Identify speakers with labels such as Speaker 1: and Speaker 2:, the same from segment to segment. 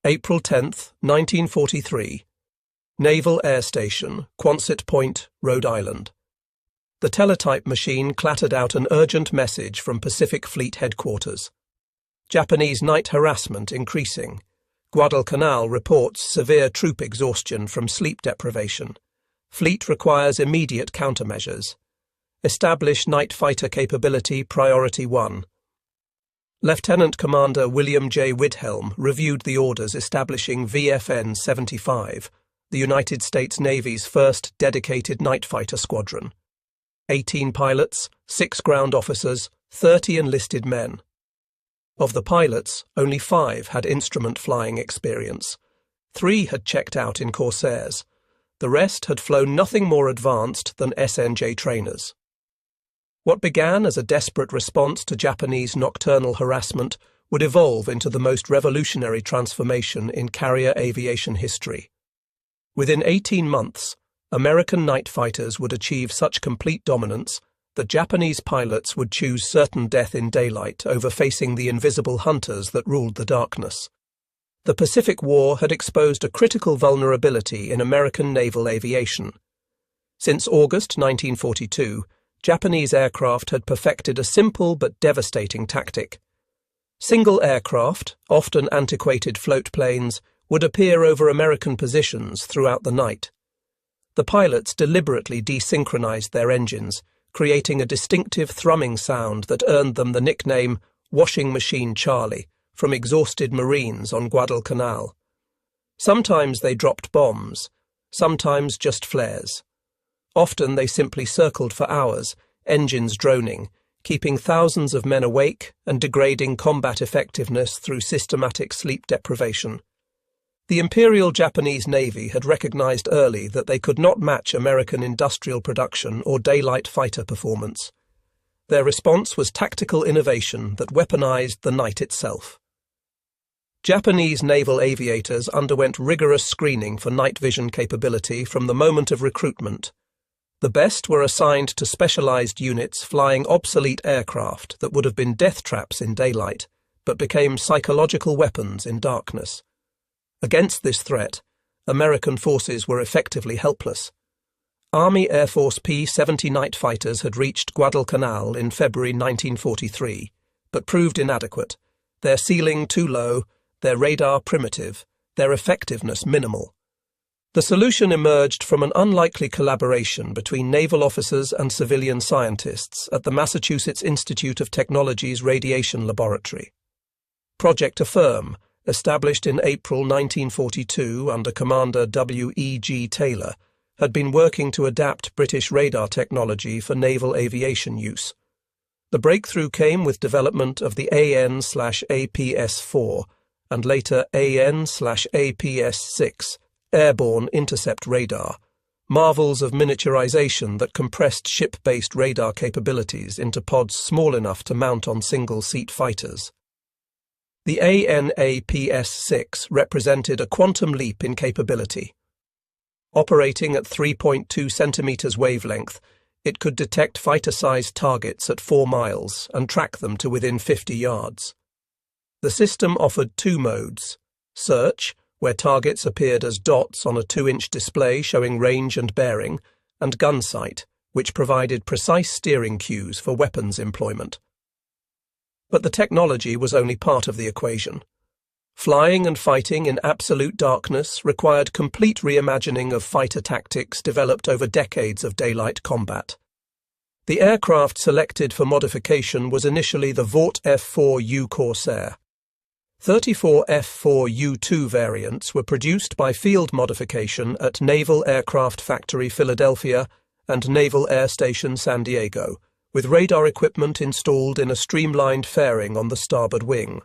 Speaker 1: April 10, 1943. Naval Air Station, Quonset Point, Rhode Island. The teletype machine clattered out an urgent message from Pacific Fleet Headquarters. Japanese night harassment increasing. Guadalcanal reports severe troop exhaustion from sleep deprivation. Fleet requires immediate countermeasures. Establish night fighter capability priority 1. Lieutenant Commander William J. Widhelm reviewed the orders establishing VFN 75, the United States Navy's first dedicated night fighter squadron. 18 pilots, 6 ground officers, 30 enlisted men. Of the pilots, only 5 had instrument flying experience. 3 had checked out in Corsairs. The rest had flown nothing more advanced than SNJ trainers. What began as a desperate response to Japanese nocturnal harassment would evolve into the most revolutionary transformation in carrier aviation history. Within 18 months, American night fighters would achieve such complete dominance that Japanese pilots would choose certain death in daylight over facing the invisible hunters that ruled the darkness. The Pacific War had exposed a critical vulnerability in American naval aviation. Since August 1942, Japanese aircraft had perfected a simple but devastating tactic. Single aircraft, often antiquated float planes, would appear over American positions throughout the night. The pilots deliberately desynchronized their engines, creating a distinctive thrumming sound that earned them the nickname Washing Machine Charlie from exhausted Marines on Guadalcanal. Sometimes they dropped bombs, sometimes just flares. Often they simply circled for hours, engines droning, keeping thousands of men awake and degrading combat effectiveness through systematic sleep deprivation. The Imperial Japanese Navy had recognized early that they could not match American industrial production or daylight fighter performance. Their response was tactical innovation that weaponized the night itself. Japanese naval aviators underwent rigorous screening for night vision capability from the moment of recruitment. The best were assigned to specialized units flying obsolete aircraft that would have been death traps in daylight, but became psychological weapons in darkness. Against this threat, American forces were effectively helpless. Army Air Force P-70 night fighters had reached Guadalcanal in February 1943, but proved inadequate, their ceiling too low, their radar primitive, their effectiveness minimal. The solution emerged from an unlikely collaboration between naval officers and civilian scientists at the Massachusetts Institute of Technology's Radiation Laboratory. Project Affirm, established in April 1942 under Commander W.E.G. Taylor, had been working to adapt British radar technology for naval aviation use. The breakthrough came with development of the AN/APS-4 and later AN/APS-6 airborne intercept radar, marvels of miniaturization that compressed ship-based radar capabilities into pods small enough to mount on single-seat fighters. The AN/APS-6 represented a quantum leap in capability. Operating at 3.2 centimeters wavelength, it could detect fighter-sized targets at 4 miles and track them to within 50 yards. The system offered 2 modes: search, where targets appeared as dots on a 2-inch display showing range and bearing, and gunsight, which provided precise steering cues for weapons employment. But the technology was only part of the equation. Flying and fighting in absolute darkness required complete reimagining of fighter tactics developed over decades of daylight combat. The aircraft selected for modification was initially the Vought F-4U Corsair. 34 F-4U-2 variants were produced by field modification at Naval Aircraft Factory Philadelphia and Naval Air Station San Diego, with radar equipment installed in a streamlined fairing on the starboard wing.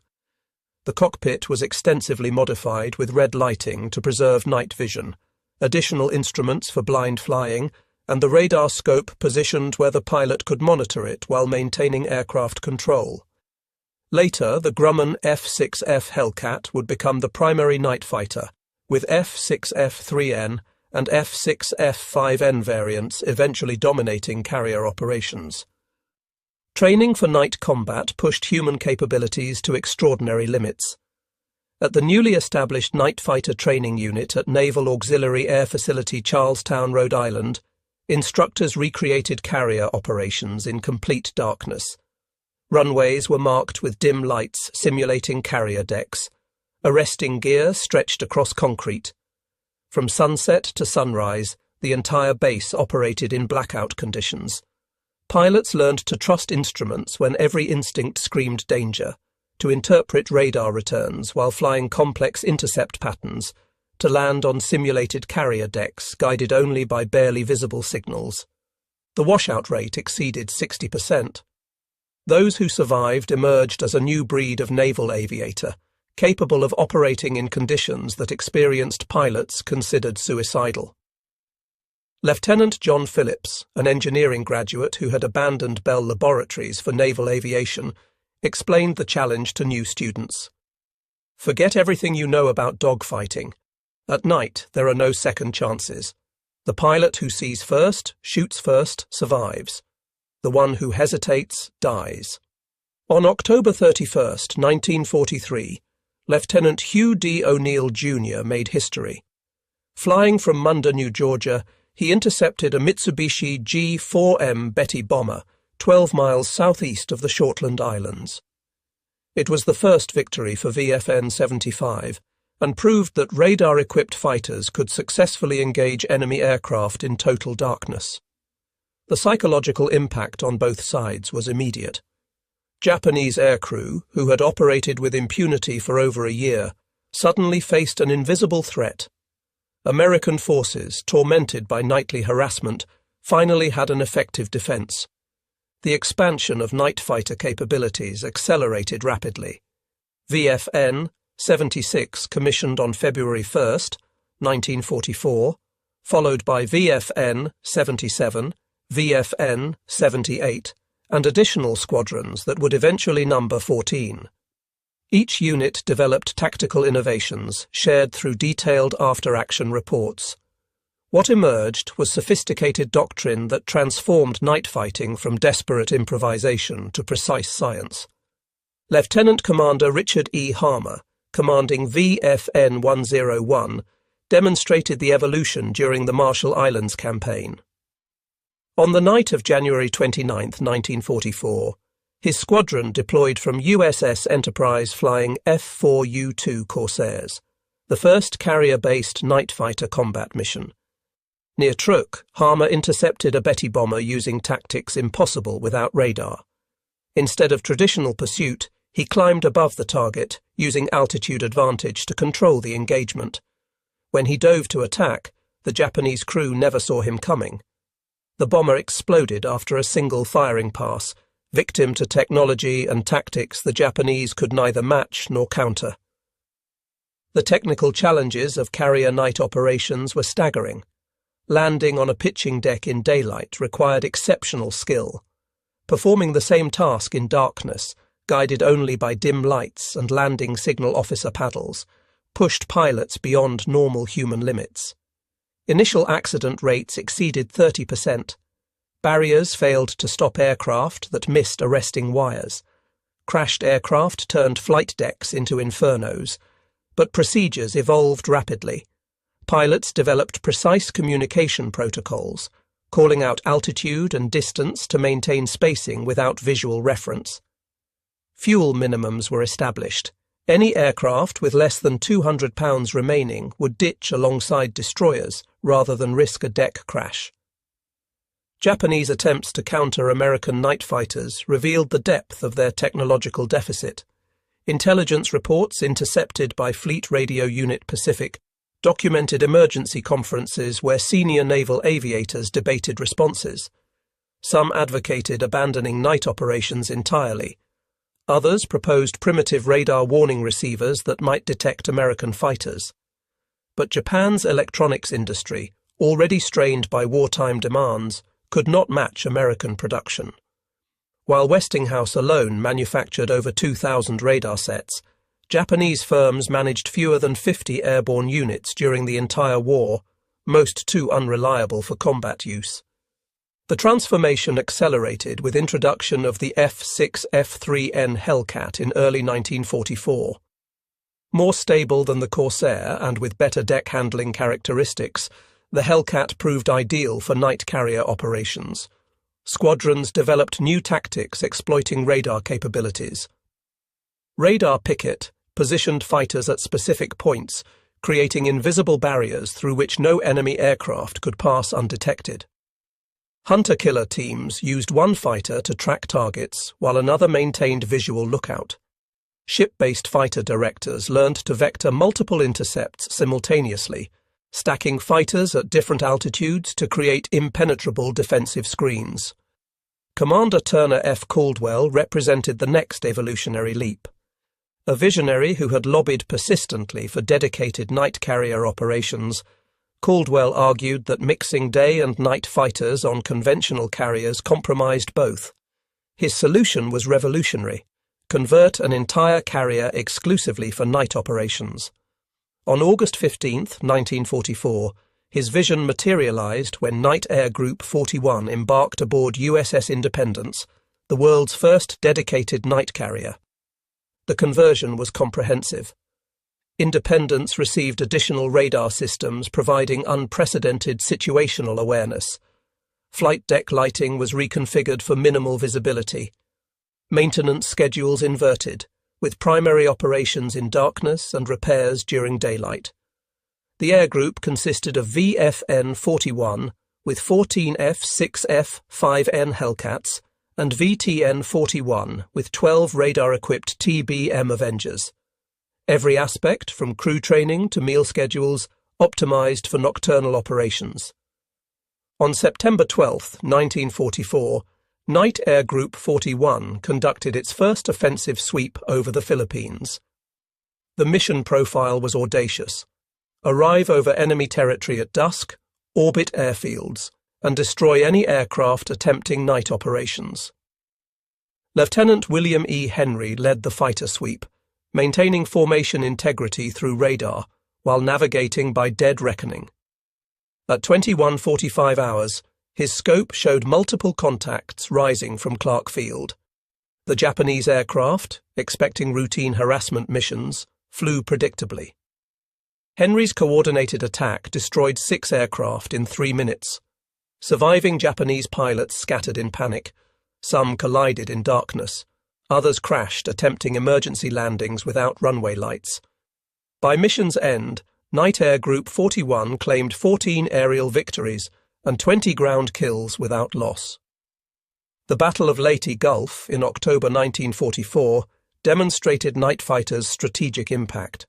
Speaker 1: The cockpit was extensively modified with red lighting to preserve night vision, additional instruments for blind flying, and the radar scope positioned where the pilot could monitor it while maintaining aircraft control. Later, the Grumman F-6F Hellcat would become the primary night fighter, with F-6F-3N and F-6F-5N variants eventually dominating carrier operations. Training for night combat pushed human capabilities to extraordinary limits. At the newly established Night Fighter Training Unit at Naval Auxiliary Air Facility Charlestown, Rhode Island, instructors recreated carrier operations in complete darkness. Runways were marked with dim lights simulating carrier decks. Arresting gear stretched across concrete. From sunset to sunrise, the entire base operated in blackout conditions. Pilots learned to trust instruments when every instinct screamed danger, to interpret radar returns while flying complex intercept patterns, to land on simulated carrier decks guided only by barely visible signals. The washout rate exceeded 60%. Those who survived emerged as a new breed of naval aviator, capable of operating in conditions that experienced pilots considered suicidal. Lieutenant John Phillips, an engineering graduate who had abandoned Bell Laboratories for naval aviation, explained the challenge to new students. Forget everything you know about dogfighting. At night, there are no second chances. The pilot who sees first, shoots first, survives. The one who hesitates, dies. On October 31, 1943, Lieutenant Hugh D. O'Neill, Jr. made history. Flying from Munda, New Georgia, he intercepted a Mitsubishi G-4M Betty bomber 12 miles southeast of the Shortland Islands. It was the first victory for VFN 75 and proved that radar-equipped fighters could successfully engage enemy aircraft in total darkness. The psychological impact on both sides was immediate. Japanese aircrew, who had operated with impunity for over a year, suddenly faced an invisible threat. American forces, tormented by nightly harassment, finally had an effective defense. The expansion of night fighter capabilities accelerated rapidly. VFN 76 commissioned on February 1, 1944, followed by VFN 77, VFN 78, and additional squadrons that would eventually number 14. Each unit developed tactical innovations shared through detailed after-action reports. What emerged was sophisticated doctrine that transformed night fighting from desperate improvisation to precise science. Lieutenant Commander Richard E. Harmer, commanding VFN 101, demonstrated the evolution during the Marshall Islands campaign. On the night of January 29, 1944, his squadron deployed from USS Enterprise flying F-4U-2 Corsairs, the first carrier-based night fighter combat mission. Near Truk, Harmer intercepted a Betty bomber using tactics impossible without radar. Instead of traditional pursuit, he climbed above the target, using altitude advantage to control the engagement. When he dove to attack, the Japanese crew never saw him coming. The bomber exploded after a single firing pass, victim to technology and tactics the Japanese could neither match nor counter. The technical challenges of carrier night operations were staggering. Landing on a pitching deck in daylight required exceptional skill. Performing the same task in darkness, guided only by dim lights and landing signal officer paddles, pushed pilots beyond normal human limits. Initial accident rates exceeded 30%. Barriers failed to stop aircraft that missed arresting wires. Crashed aircraft turned flight decks into infernos. But procedures evolved rapidly. Pilots developed precise communication protocols, calling out altitude and distance to maintain spacing without visual reference. Fuel minimums were established. Any aircraft with less than 200 pounds remaining would ditch alongside destroyers rather than risk a deck crash. Japanese attempts to counter American night fighters revealed the depth of their technological deficit. Intelligence reports intercepted by Fleet Radio Unit Pacific documented emergency conferences where senior naval aviators debated responses. Some advocated abandoning night operations entirely. Others proposed primitive radar warning receivers that might detect American fighters. But Japan's electronics industry, already strained by wartime demands, could not match American production. While Westinghouse alone manufactured over 2,000 radar sets, Japanese firms managed fewer than 50 airborne units during the entire war, most too unreliable for combat use. The transformation accelerated with introduction of the F-6F-3N Hellcat in early 1944. More stable than the Corsair and with better deck handling characteristics, the Hellcat proved ideal for night carrier operations. Squadrons developed new tactics exploiting radar capabilities. Radar picket positioned fighters at specific points, creating invisible barriers through which no enemy aircraft could pass undetected. Hunter-killer teams used one fighter to track targets while another maintained visual lookout. Ship-based fighter directors learned to vector multiple intercepts simultaneously, stacking fighters at different altitudes to create impenetrable defensive screens. Commander Turner Caldwell represented the next evolutionary leap. A visionary who had lobbied persistently for dedicated night carrier operations, Caldwell argued that mixing day and night fighters on conventional carriers compromised both. His solution was revolutionary: convert an entire carrier exclusively for night operations. On August 15, 1944, his vision materialized when Night Air Group 41 embarked aboard USS Independence, the world's first dedicated night carrier. The conversion was comprehensive. Independence received additional radar systems providing unprecedented situational awareness. Flight deck lighting was reconfigured for minimal visibility. Maintenance schedules inverted, with primary operations in darkness and repairs during daylight. The air group consisted of VFN-41 with 14 F-6F 5N Hellcats and VTN-41 with 12 radar-equipped TBM Avengers. Every aspect, from crew training to meal schedules, optimized for nocturnal operations. On September 12, 1944, Night Air Group 41 conducted its first offensive sweep over the Philippines. The mission profile was audacious: arrive over enemy territory at dusk, orbit airfields, and destroy any aircraft attempting night operations. Lieutenant William E. Henry led the fighter sweep, maintaining formation integrity through radar while navigating by dead reckoning. At 21:45 hours, his scope showed multiple contacts rising from Clark Field. The Japanese aircraft, expecting routine harassment missions, flew predictably. Henry's coordinated attack destroyed 6 aircraft in 3 minutes. Surviving Japanese pilots scattered in panic. Some collided in darkness. Others crashed attempting emergency landings without runway lights. By mission's end, Night Air Group 41 claimed 14 aerial victories and 20 ground kills without loss. The Battle of Leyte Gulf in October 1944 demonstrated night fighters' strategic impact.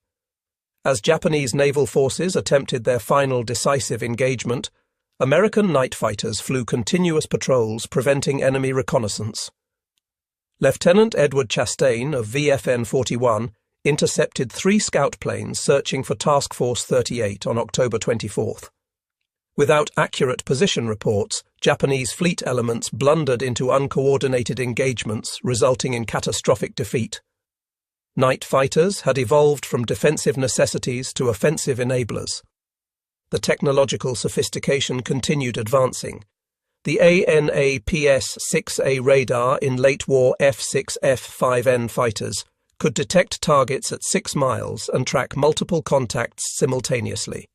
Speaker 1: As Japanese naval forces attempted their final decisive engagement, American night fighters flew continuous patrols preventing enemy reconnaissance. Lieutenant Edward Chastain of VFN-41 intercepted 3 scout planes searching for Task Force 38 on October 24th. Without accurate position reports, Japanese fleet elements blundered into uncoordinated engagements, resulting in catastrophic defeat. Night fighters had evolved from defensive necessities to offensive enablers. The technological sophistication continued advancing. The ANAPS-6A radar in late-war F-6F-5N fighters could detect targets at 6 miles and track multiple contacts simultaneously.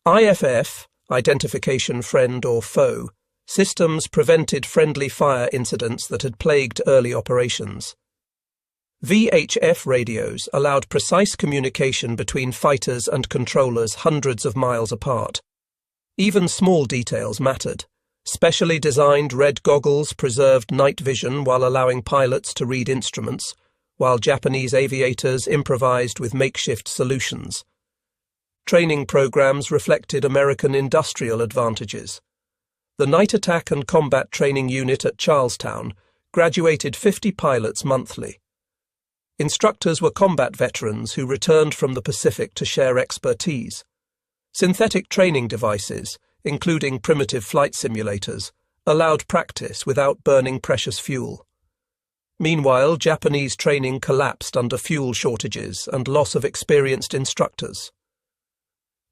Speaker 1: IFF, identification friend or foe, systems prevented friendly fire incidents that had plagued early operations. VHF radios allowed precise communication between fighters and controllers hundreds of miles apart. Even small details mattered. Specially designed red goggles preserved night vision while allowing pilots to read instruments, while Japanese aviators improvised with makeshift solutions. Training programs reflected American industrial advantages. The Night Attack and Combat Training Unit at Charlestown graduated 50 pilots monthly. Instructors were combat veterans who returned from the Pacific to share expertise. Synthetic training devices, including primitive flight simulators, allowed practice without burning precious fuel. Meanwhile, Japanese training collapsed under fuel shortages and loss of experienced instructors.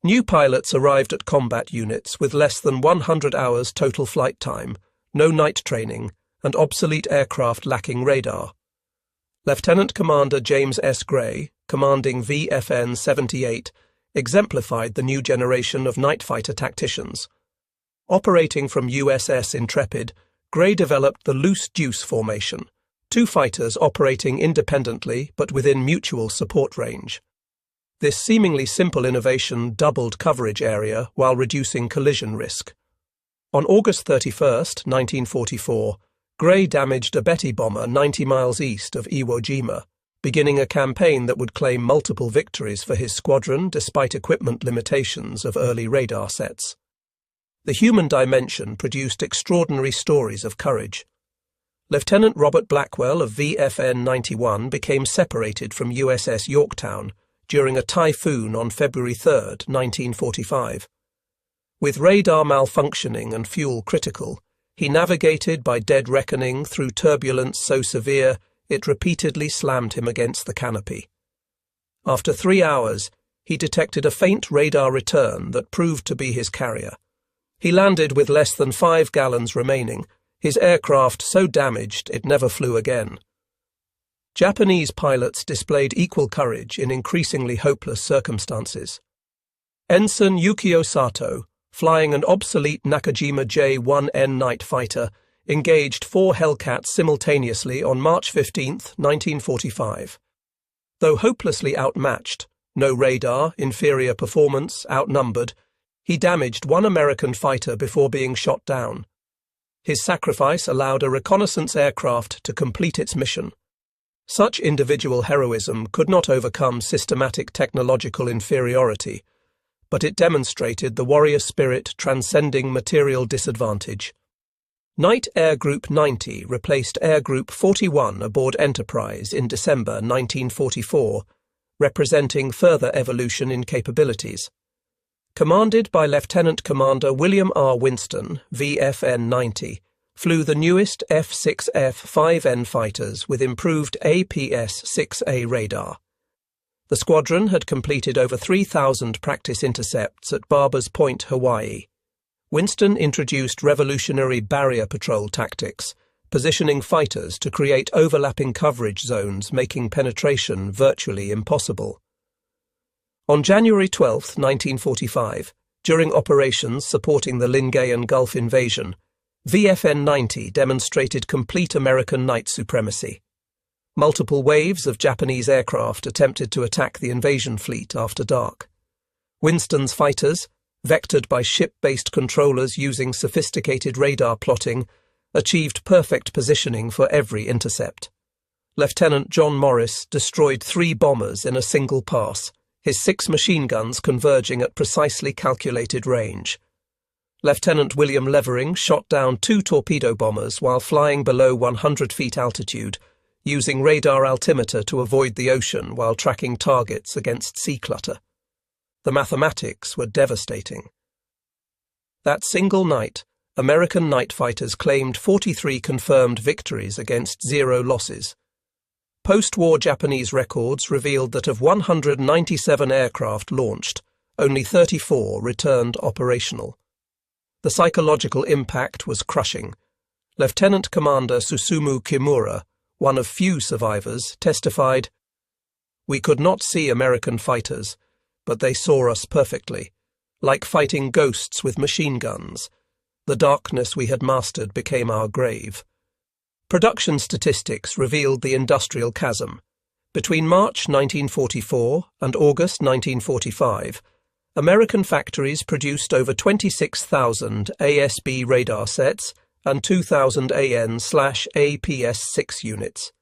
Speaker 1: New pilots arrived at combat units with less than 100 hours total flight time, no night training, and obsolete aircraft lacking radar. Lieutenant Commander James S. Gray, commanding VFN 78, exemplified the new generation of night fighter tacticians. Operating from USS Intrepid, Gray developed the loose deuce formation, two fighters operating independently but within mutual support range. This seemingly simple innovation doubled coverage area while reducing collision risk. On August 31, 1944, Gray damaged a Betty bomber 90 miles east of Iwo Jima, beginning a campaign that would claim multiple victories for his squadron despite equipment limitations of early radar sets. The human dimension produced extraordinary stories of courage. Lieutenant Robert Blackwell of VFN 91 became separated from USS Yorktown during a typhoon on February 3, 1945. With radar malfunctioning and fuel critical, he navigated by dead reckoning through turbulence so severe it repeatedly slammed him against the canopy. After 3 hours, he detected a faint radar return that proved to be his carrier. He landed with less than 5 gallons remaining, his aircraft so damaged it never flew again. Japanese pilots displayed equal courage in increasingly hopeless circumstances. Ensign Yukio Sato, flying an obsolete Nakajima J-1N night fighter, engaged 4 Hellcats simultaneously on March 15, 1945. Though hopelessly outmatched, no radar, inferior performance, outnumbered, he damaged 1 American fighter before being shot down. His sacrifice allowed a reconnaissance aircraft to complete its mission. Such individual heroism could not overcome systematic technological inferiority, but it demonstrated the warrior spirit transcending material disadvantage. Night Air Group 90 replaced Air Group 41 aboard Enterprise in December 1944, representing further evolution in capabilities. Commanded by Lieutenant Commander William R. Winston, VFN 90, flew the newest F-6F-5N fighters with improved APS-6A radar. The squadron had completed over 3,000 practice intercepts at Barbers Point, Hawaii. Winston introduced revolutionary barrier patrol tactics, positioning fighters to create overlapping coverage zones, making penetration virtually impossible. On January 12, 1945, during operations supporting the Lingayen Gulf invasion, VFN 90 demonstrated complete American night supremacy. Multiple waves of Japanese aircraft attempted to attack the invasion fleet after dark. Winston's fighters, vectored by ship-based controllers using sophisticated radar plotting, achieved perfect positioning for every intercept. Lieutenant John Morris destroyed 3 bombers in a single pass, his 6 machine guns converging at precisely calculated range. Lieutenant William Levering shot down 2 torpedo bombers while flying below 100 feet altitude, using radar altimeter to avoid the ocean while tracking targets against sea clutter. The mathematics were devastating. That single night, American night fighters claimed 43 confirmed victories against 0 losses. Post-war Japanese records revealed that of 197 aircraft launched, only 34 returned operational. The psychological impact was crushing. Lieutenant Commander Susumu Kimura, one of few survivors, testified, "We could not see American fighters, but they saw us perfectly, like fighting ghosts with machine guns. The darkness we had mastered became our grave." Production statistics revealed the industrial chasm. Between March 1944 and August 1945, American factories produced over 26,000 ASB radar sets and 2,000 AN/APS-6 units.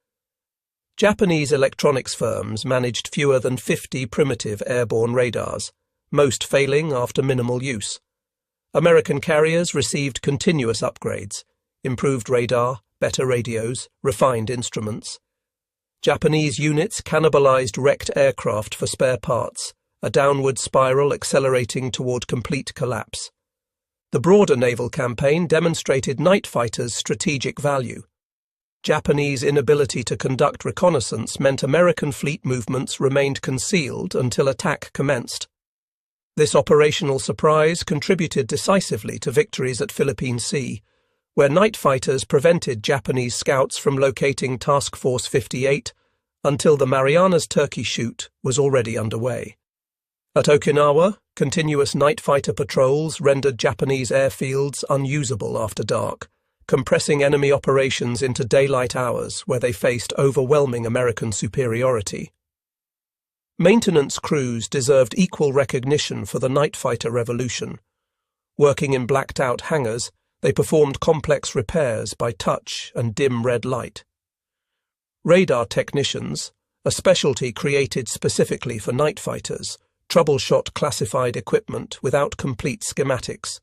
Speaker 1: Japanese electronics firms managed fewer than 50 primitive airborne radars, most failing after minimal use. American carriers received continuous upgrades, improved radar, better radios, refined instruments. Japanese units cannibalized wrecked aircraft for spare parts, a downward spiral accelerating toward complete collapse. The broader naval campaign demonstrated night fighters' strategic value. Japanese inability to conduct reconnaissance meant American fleet movements remained concealed until attack commenced. This operational surprise contributed decisively to victories at Philippine Sea, where night fighters prevented Japanese scouts from locating Task Force 58, until the Marianas Turkey shoot was already underway. At Okinawa, continuous night fighter patrols rendered Japanese airfields unusable after dark, compressing enemy operations into daylight hours where they faced overwhelming American superiority. Maintenance crews deserved equal recognition for the night fighter revolution. Working in blacked-out hangars, they performed complex repairs by touch and dim red light. Radar technicians, a specialty created specifically for night fighters, troubleshot classified equipment without complete schematics.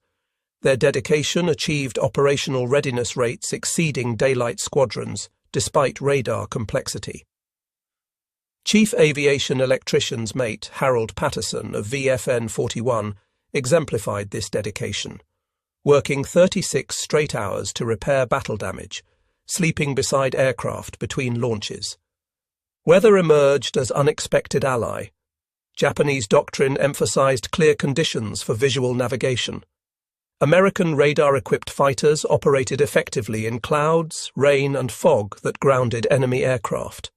Speaker 1: Their dedication achieved operational readiness rates exceeding daylight squadrons, despite radar complexity. Chief Aviation Electrician's mate Harold Patterson of VFN 41 exemplified this dedication, working 36 straight hours to repair battle damage, sleeping beside aircraft between launches. Weather emerged as unexpected ally. Japanese doctrine emphasized clear conditions for visual navigation. American radar-equipped fighters operated effectively in clouds, rain, and fog that grounded enemy aircraft.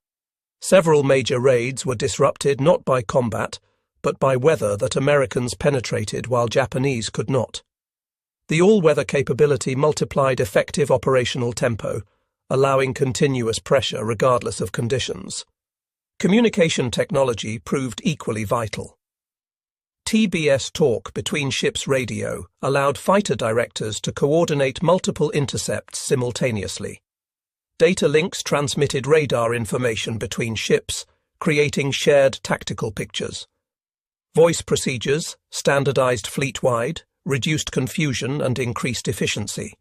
Speaker 1: Several major raids were disrupted not by combat, but by weather that Americans penetrated while Japanese could not. The all-weather capability multiplied effective operational tempo, allowing continuous pressure regardless of conditions. Communication technology proved equally vital. TBS talk between ships' radio allowed fighter directors to coordinate multiple intercepts simultaneously. Data links transmitted radar information between ships, creating shared tactical pictures. Voice procedures, standardized fleet-wide, reduced confusion and increased efficiency.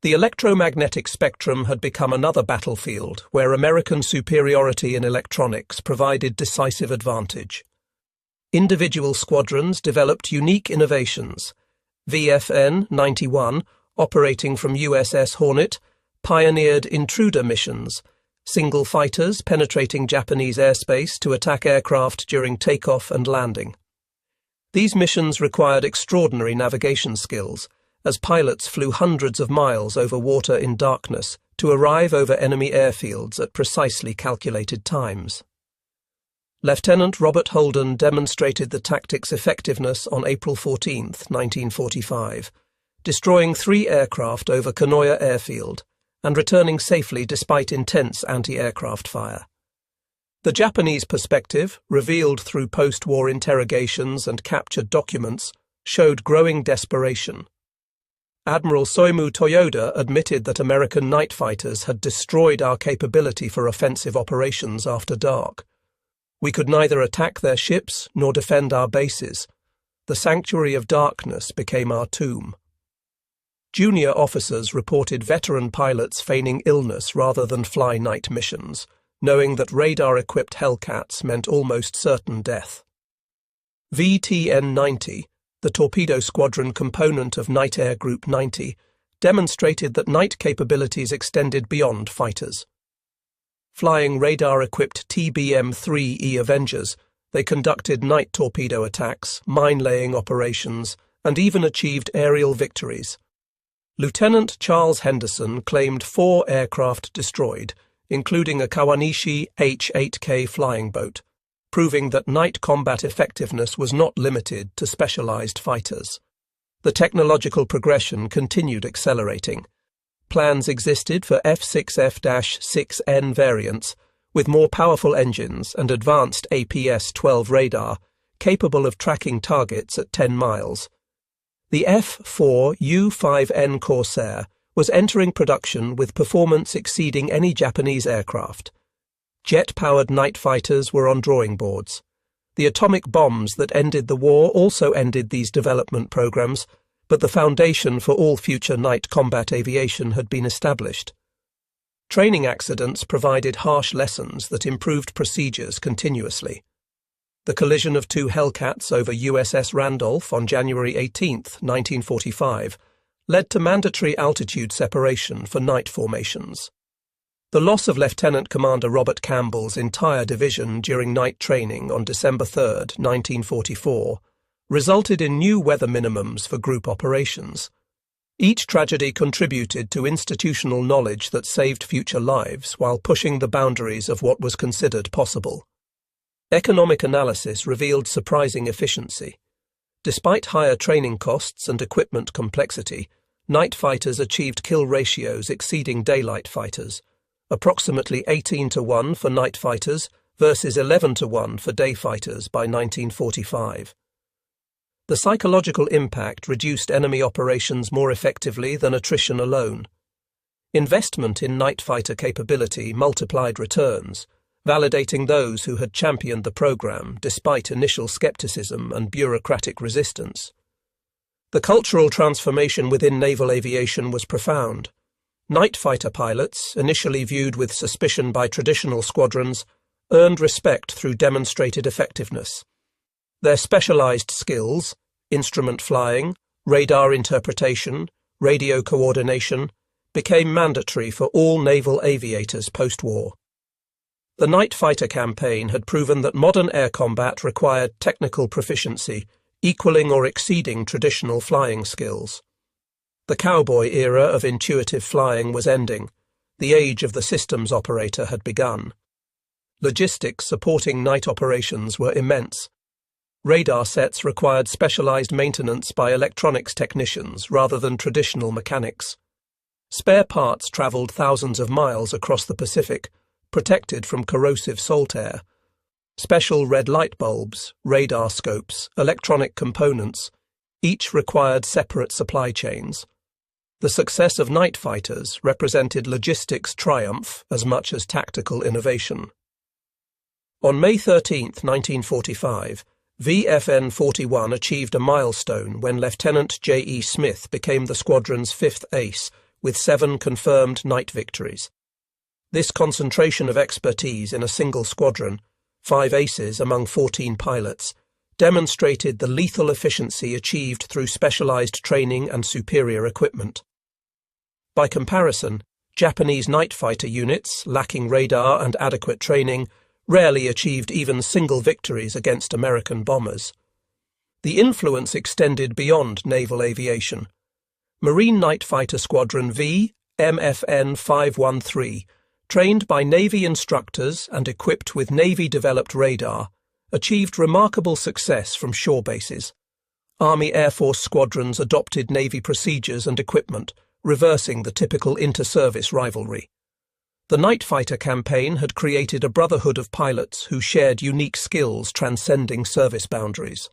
Speaker 1: The electromagnetic spectrum had become another battlefield where American superiority in electronics provided decisive advantage. Individual squadrons developed unique innovations. VFN 91, operating from USS Hornet, pioneered intruder missions, single fighters penetrating Japanese airspace to attack aircraft during takeoff and landing. These missions required extraordinary navigation skills, as pilots flew hundreds of miles over water in darkness to arrive over enemy airfields at precisely calculated times. Lieutenant Robert Holden demonstrated the tactic's effectiveness on April 14, 1945, destroying 3 aircraft over Kanoya Airfield and returning safely despite intense anti-aircraft fire. The Japanese perspective, revealed through post-war interrogations and captured documents, showed growing desperation. Admiral Soimu Toyoda admitted that American night fighters had destroyed our capability for offensive operations after dark. We could neither attack their ships nor defend our bases. The sanctuary of darkness became our tomb. Junior officers reported veteran pilots feigning illness rather than fly night missions, knowing that radar-equipped Hellcats meant almost certain death. VTN-90, the torpedo squadron component of Night Air Group 90, demonstrated that night capabilities extended beyond fighters. Flying radar-equipped TBM-3E Avengers, they conducted night torpedo attacks, mine-laying operations, and even achieved aerial victories. Lieutenant Charles Henderson claimed 4 aircraft destroyed, including a Kawanishi H-8K flying boat, proving that night combat effectiveness was not limited to specialized fighters. The technological progression continued accelerating. Plans existed for F6F-6N variants, with more powerful engines and advanced APS-12 radar, capable of tracking targets at 10 miles. The F4U5N Corsair was entering production with performance exceeding any Japanese aircraft. Jet-powered night fighters were on drawing boards. The atomic bombs that ended the war also ended these development programs, but the foundation for all future night combat aviation had been established. Training accidents provided harsh lessons that improved procedures continuously. The collision of 2 Hellcats over USS Randolph on January 18, 1945, led to mandatory altitude separation for night formations. The loss of Lieutenant Commander Robert Campbell's entire division during night training on December 3, 1944, resulted in new weather minimums for group operations. Each tragedy contributed to institutional knowledge that saved future lives while pushing the boundaries of what was considered possible. Economic analysis revealed surprising efficiency. Despite higher training costs and equipment complexity, night fighters achieved kill ratios exceeding daylight fighters, approximately 18-1 for night fighters versus 11-1 for day fighters by 1945. The psychological impact reduced enemy operations more effectively than attrition alone. Investment in night fighter capability multiplied returns, validating those who had championed the program despite initial skepticism and bureaucratic resistance. The cultural transformation within naval aviation was profound. Night fighter pilots, initially viewed with suspicion by traditional squadrons, earned respect through demonstrated effectiveness. Their specialized skills, instrument flying, radar interpretation, radio coordination, became mandatory for all naval aviators post-war. The night fighter campaign had proven that modern air combat required technical proficiency, equaling or exceeding traditional flying skills. The cowboy era of intuitive flying was ending. The age of the systems operator had begun. Logistics supporting night operations were immense. Radar sets required specialized maintenance by electronics technicians rather than traditional mechanics. Spare parts traveled thousands of miles across the Pacific, protected from corrosive salt air. Special red light bulbs, radar scopes, electronic components, each required separate supply chains. The success of night fighters represented logistics triumph as much as tactical innovation. On May 13, 1945, VFN 41 achieved a milestone when Lieutenant J.E. Smith became the squadron's fifth ace, with 7 confirmed night victories. This concentration of expertise in a single squadron, 5 aces among 14 pilots, demonstrated the lethal efficiency achieved through specialized training and superior equipment. By comparison, Japanese night fighter units, lacking radar and adequate training, rarely achieved even single victories against American bombers. The influence extended beyond naval aviation. Marine Night Fighter Squadron V, MFN 513, trained by Navy instructors and equipped with Navy-developed radar, achieved remarkable success from shore bases. Army Air Force squadrons adopted Navy procedures and equipment, reversing the typical inter-service rivalry. The night fighter campaign had created a brotherhood of pilots who shared unique skills transcending service boundaries.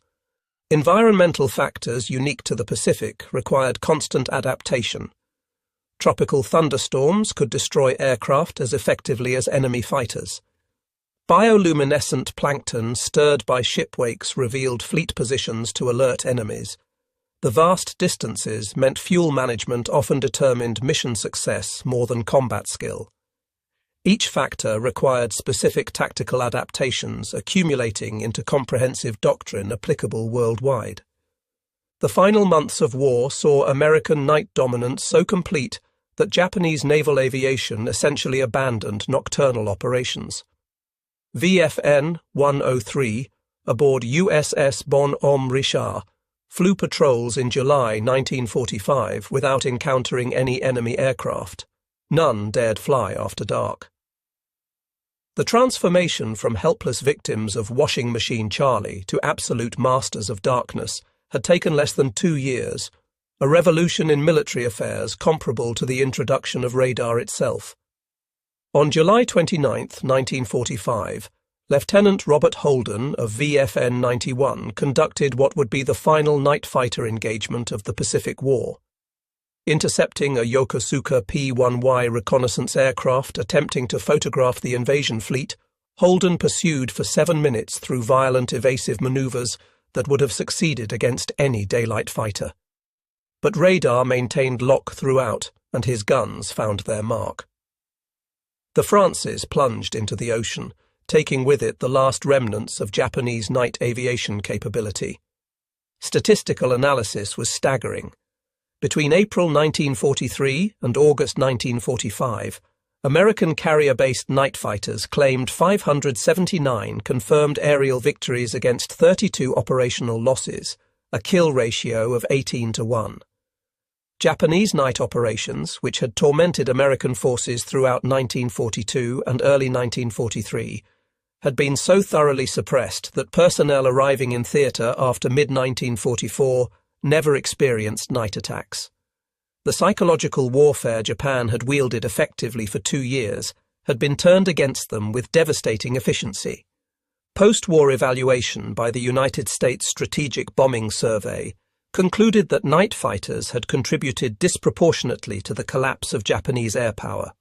Speaker 1: Environmental factors unique to the Pacific required constant adaptation. Tropical thunderstorms could destroy aircraft as effectively as enemy fighters. Bioluminescent plankton stirred by shipwakes revealed fleet positions to alert enemies. The vast distances meant fuel management often determined mission success more than combat skill. Each factor required specific tactical adaptations accumulating into comprehensive doctrine applicable worldwide. The final months of war saw American night dominance so complete that Japanese naval aviation essentially abandoned nocturnal operations. VFN 103, aboard USS Bon Homme Richard, flew patrols in July 1945 without encountering any enemy aircraft. None dared fly after dark. The transformation from helpless victims of Washing Machine Charlie to absolute masters of darkness had taken less than 2 years, a revolution in military affairs comparable to the introduction of radar itself. On July 29, 1945, Lieutenant Robert Holden of VFN 91 conducted what would be the final night fighter engagement of the Pacific War. Intercepting a Yokosuka P-1Y reconnaissance aircraft attempting to photograph the invasion fleet, Holden pursued for 7 minutes through violent evasive maneuvers that would have succeeded against any daylight fighter. But radar maintained lock throughout, and his guns found their mark. The Francis plunged into the ocean, taking with it the last remnants of Japanese night aviation capability. Statistical analysis was staggering. Between April 1943 and August 1945, American carrier-based night fighters claimed 579 confirmed aerial victories against 32 operational losses, a kill ratio of 18-1. Japanese night operations, which had tormented American forces throughout 1942 and early 1943, had been so thoroughly suppressed that personnel arriving in theatre after mid-1944 never experienced night attacks. The psychological warfare Japan had wielded effectively for 2 years had been turned against them with devastating efficiency. Post-war evaluation by the United States Strategic Bombing Survey concluded that night fighters had contributed disproportionately to the collapse of Japanese air power.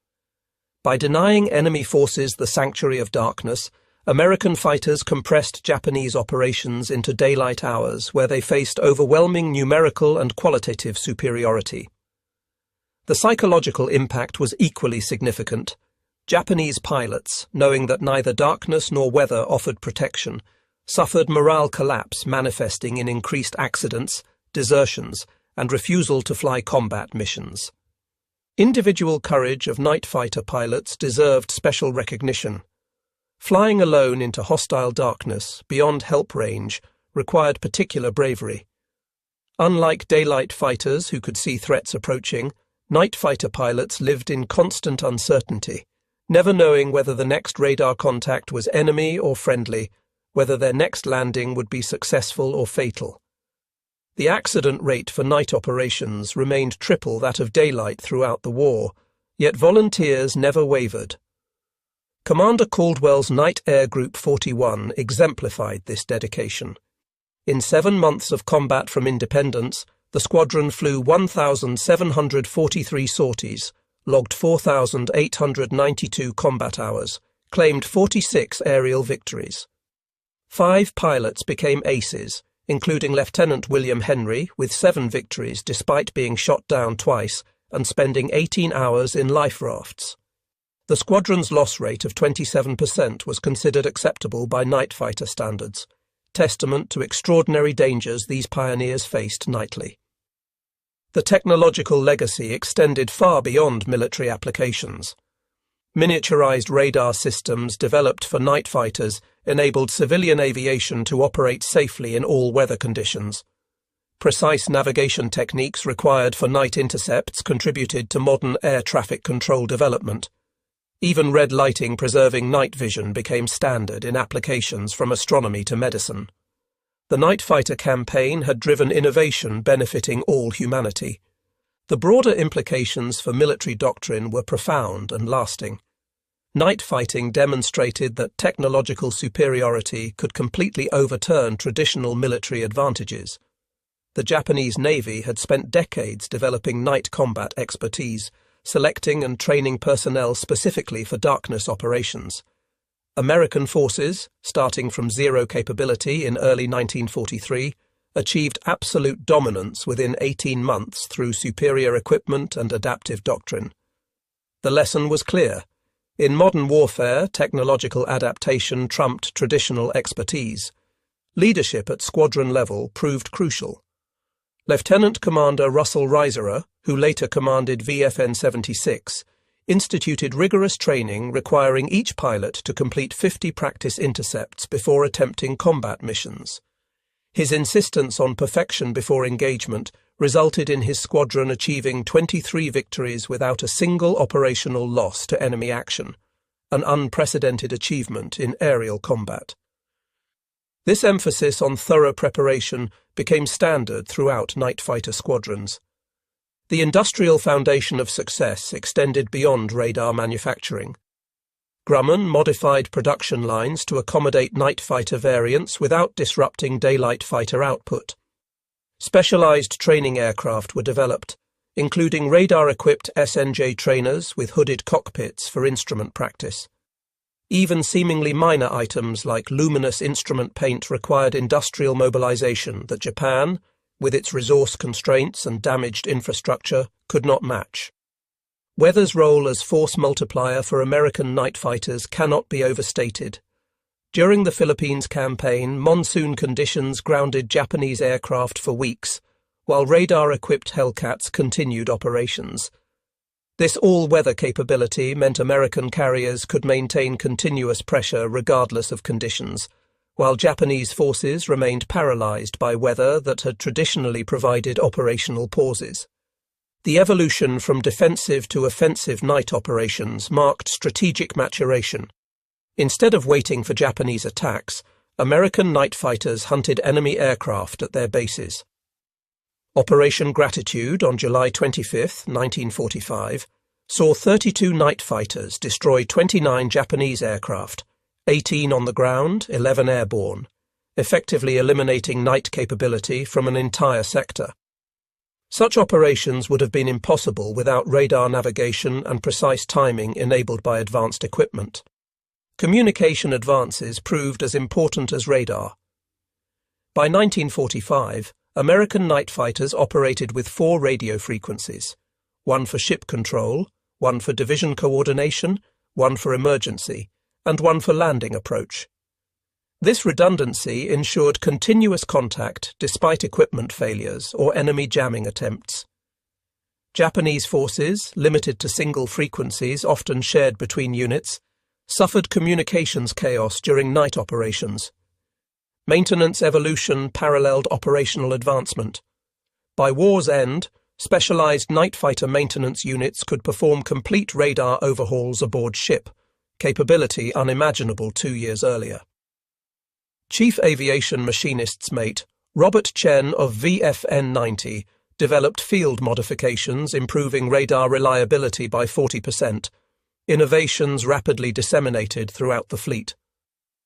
Speaker 1: By denying enemy forces the sanctuary of darkness, American fighters compressed Japanese operations into daylight hours where they faced overwhelming numerical and qualitative superiority. The psychological impact was equally significant. Japanese pilots, knowing that neither darkness nor weather offered protection, suffered morale collapse manifesting in increased accidents, desertions, and refusal to fly combat missions. Individual courage of night fighter pilots deserved special recognition. Flying alone into hostile darkness, beyond help range, required particular bravery. Unlike daylight fighters who could see threats approaching, night fighter pilots lived in constant uncertainty, never knowing whether the next radar contact was enemy or friendly, whether their next landing would be successful or fatal. The accident rate for night operations remained triple that of daylight throughout the war, yet volunteers never wavered. Commander Caldwell's Night Air Group 41 exemplified this dedication. In 7 months of combat from Independence, the squadron flew 1,743 sorties, logged 4,892 combat hours, claimed 46 aerial victories. 5 pilots became aces, including Lieutenant William Henry, with 7 victories despite being shot down twice and spending 18 hours in life rafts. The squadron's loss rate of 27% was considered acceptable by night fighter standards, testament to extraordinary dangers these pioneers faced nightly. The technological legacy extended far beyond military applications. Miniaturized radar systems developed for night fighters enabled civilian aviation to operate safely in all weather conditions. Precise navigation techniques required for night intercepts contributed to modern air traffic control development. Even red lighting preserving night vision became standard in applications from astronomy to medicine. The night fighter campaign had driven innovation benefiting all humanity. The broader implications for military doctrine were profound and lasting. Night fighting demonstrated that technological superiority could completely overturn traditional military advantages. The Japanese Navy had spent decades developing night combat expertise, selecting and training personnel specifically for darkness operations. American forces, starting from zero capability in early 1943, achieved absolute dominance within 18 months through superior equipment and adaptive doctrine. The lesson was clear. In modern warfare, technological adaptation trumped traditional expertise. Leadership at squadron level proved crucial. Lieutenant Commander Russell Reiserer, who later commanded VFN 76, instituted rigorous training requiring each pilot to complete 50 practice intercepts before attempting combat missions. His insistence on perfection before engagement resulted in his squadron achieving 23 victories without a single operational loss to enemy action, an unprecedented achievement in aerial combat. This emphasis on thorough preparation became standard throughout night fighter squadrons. The industrial foundation of success extended beyond radar manufacturing. Grumman modified production lines to accommodate night fighter variants without disrupting daylight fighter output. Specialized training aircraft were developed, including radar-equipped SNJ trainers with hooded cockpits for instrument practice. Even seemingly minor items like luminous instrument paint required industrial mobilization that Japan, with its resource constraints and damaged infrastructure, could not match. Weather's role as force multiplier for American night fighters cannot be overstated. During the Philippines campaign, monsoon conditions grounded Japanese aircraft for weeks, while radar-equipped Hellcats continued operations. This all-weather capability meant American carriers could maintain continuous pressure regardless of conditions, while Japanese forces remained paralyzed by weather that had traditionally provided operational pauses. The evolution from defensive to offensive night operations marked strategic maturation. Instead of waiting for Japanese attacks, American night fighters hunted enemy aircraft at their bases. Operation Gratitude on July 25, 1945, saw 32 night fighters destroy 29 Japanese aircraft, 18 on the ground, 11 airborne, effectively eliminating night capability from an entire sector. Such operations would have been impossible without radar navigation and precise timing enabled by advanced equipment. Communication advances proved as important as radar. By 1945, American night fighters operated with 4 radio frequencies, one for ship control, one for division coordination, one for emergency, and one for landing approach. This redundancy ensured continuous contact despite equipment failures or enemy jamming attempts. Japanese forces, limited to single frequencies often shared between units, suffered communications chaos during night operations. Maintenance evolution paralleled operational advancement. By war's end, specialized night fighter maintenance units could perform complete radar overhauls aboard ship, capability unimaginable 2 years earlier. Chief Aviation Machinist's mate Robert Chen of VFN-90 developed field modifications improving radar reliability by 40%, innovations rapidly disseminated throughout the fleet.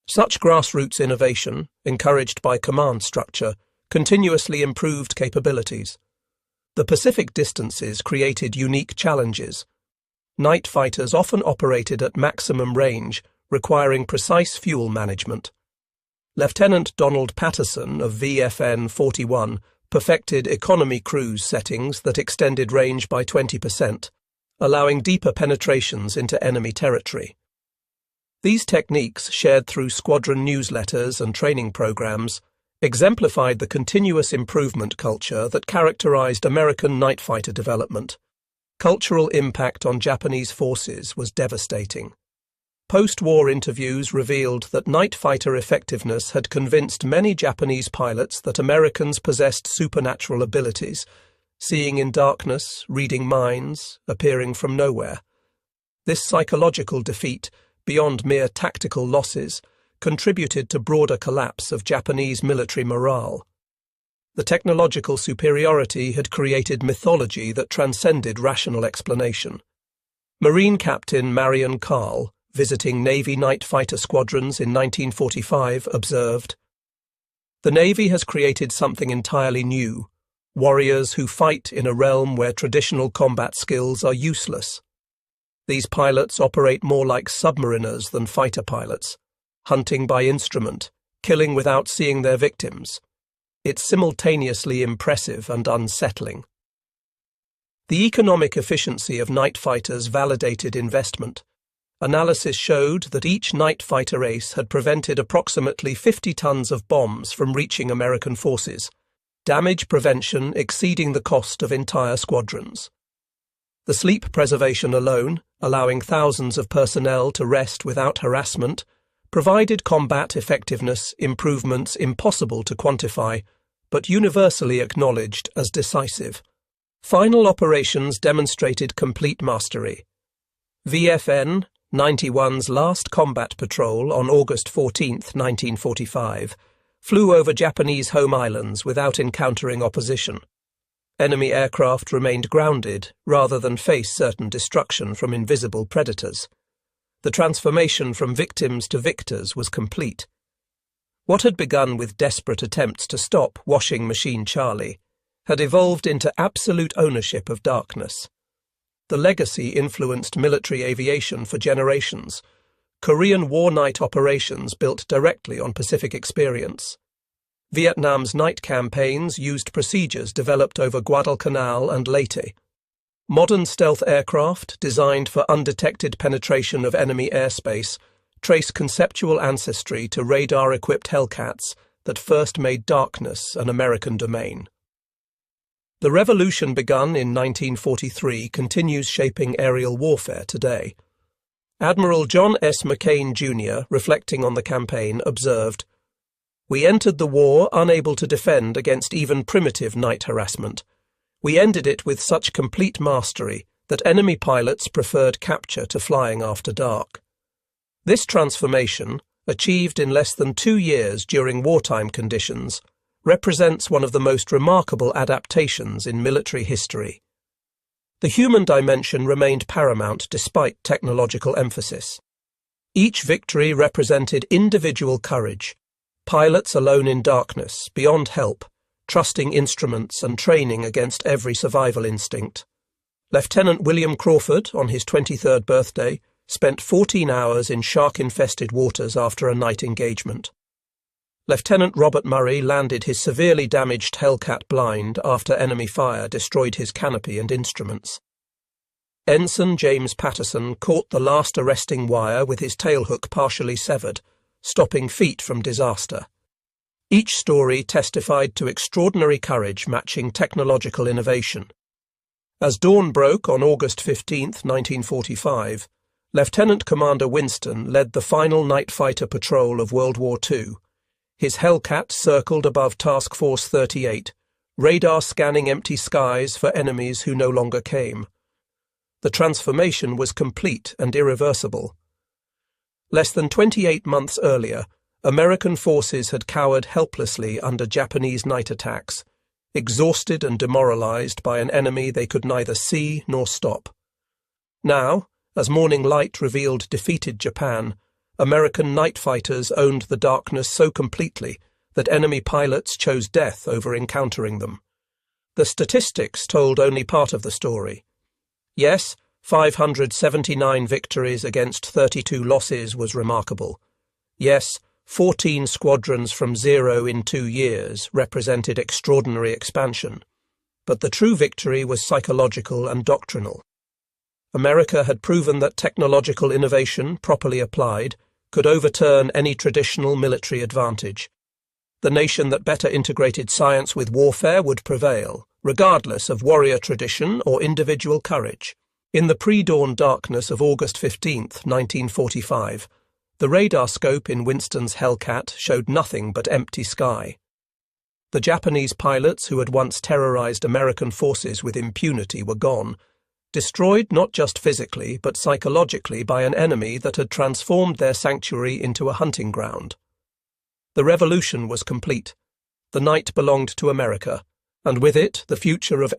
Speaker 1: Such grassroots innovation, encouraged by command structure, continuously improved capabilities. The Pacific distances created unique challenges. Night fighters often operated at maximum range, requiring precise fuel management. Lieutenant Donald Patterson of VFN-41 perfected economy cruise settings that extended range by 20%, allowing deeper penetrations into enemy territory. These techniques, shared through squadron newsletters and training programs, exemplified the continuous improvement culture that characterized American night fighter development. Cultural impact on Japanese forces was devastating. Post-war interviews revealed that night fighter effectiveness had convinced many Japanese pilots that Americans possessed supernatural abilities, seeing in darkness, reading minds, appearing from nowhere. This psychological defeat, beyond mere tactical losses, contributed to broader collapse of Japanese military morale. The technological superiority had created mythology that transcended rational explanation. Marine Captain Marion Carl, visiting Navy night fighter squadrons in 1945, observed, "The Navy has created something entirely new, warriors who fight in a realm where traditional combat skills are useless. These pilots operate more like submariners than fighter pilots, hunting by instrument, killing without seeing their victims. It's simultaneously impressive and unsettling." The economic efficiency of night fighters validated investment. Analysis showed that each night fighter ace had prevented approximately 50 tons of bombs from reaching American forces, damage prevention exceeding the cost of entire squadrons. The sleep preservation alone, allowing thousands of personnel to rest without harassment, provided combat effectiveness improvements impossible to quantify, but universally acknowledged as decisive. Final operations demonstrated complete mastery. VFN 91's last combat patrol on August 14, 1945, flew over Japanese home islands without encountering opposition. Enemy aircraft remained grounded rather than face certain destruction from invisible predators. The transformation from victims to victors was complete. What had begun with desperate attempts to stop Washing Machine Charlie had evolved into absolute ownership of darkness. The legacy influenced military aviation for generations. Korean war night operations built directly on Pacific experience. Vietnam's night campaigns used procedures developed over Guadalcanal and Leyte. Modern stealth aircraft, designed for undetected penetration of enemy airspace, trace conceptual ancestry to radar-equipped Hellcats that first made darkness an American domain. The revolution begun in 1943 continues shaping aerial warfare today. Admiral John S. McCain, Jr., reflecting on the campaign, observed, "We entered the war unable to defend against even primitive night harassment. We ended it with such complete mastery that enemy pilots preferred capture to flying after dark. This transformation, achieved in less than 2 years during wartime conditions, represents one of the most remarkable adaptations in military history. The human dimension remained paramount despite technological emphasis. Each victory represented individual courage, pilots alone in darkness, beyond help, trusting instruments and training against every survival instinct. Lieutenant William Crawford, on his 23rd birthday, spent 14 hours in shark-infested waters after a night engagement. Lieutenant Robert Murray landed his severely damaged Hellcat blind after enemy fire destroyed his canopy and instruments. Ensign James Patterson caught the last arresting wire with his tailhook partially severed, stopping feet from disaster. Each story testified to extraordinary courage matching technological innovation. As dawn broke on August 15, 1945, Lieutenant Commander Winston led the final night fighter patrol of World War II. His Hellcat circled above Task Force 38, radar scanning empty skies for enemies who no longer came. The transformation was complete and irreversible. Less than 28 months earlier, American forces had cowered helplessly under Japanese night attacks, exhausted and demoralized by an enemy they could neither see nor stop. Now, as morning light revealed defeated Japan, American night fighters owned the darkness so completely that enemy pilots chose death over encountering them. The statistics told only part of the story. Yes, 579 victories against 32 losses was remarkable. Yes, 14 squadrons from 0 in 2 years represented extraordinary expansion. But the true victory was psychological and doctrinal. America had proven that technological innovation, properly applied, could overturn any traditional military advantage. The nation that better integrated science with warfare would prevail, regardless of warrior tradition or individual courage. In the pre-dawn darkness of August 15, 1945, the radar scope in Winston's Hellcat showed nothing but empty sky. The Japanese pilots who had once terrorized American forces with impunity were gone, destroyed not just physically but psychologically by an enemy that had transformed their sanctuary into a hunting ground. The revolution was complete. The night belonged to America, and with it the future of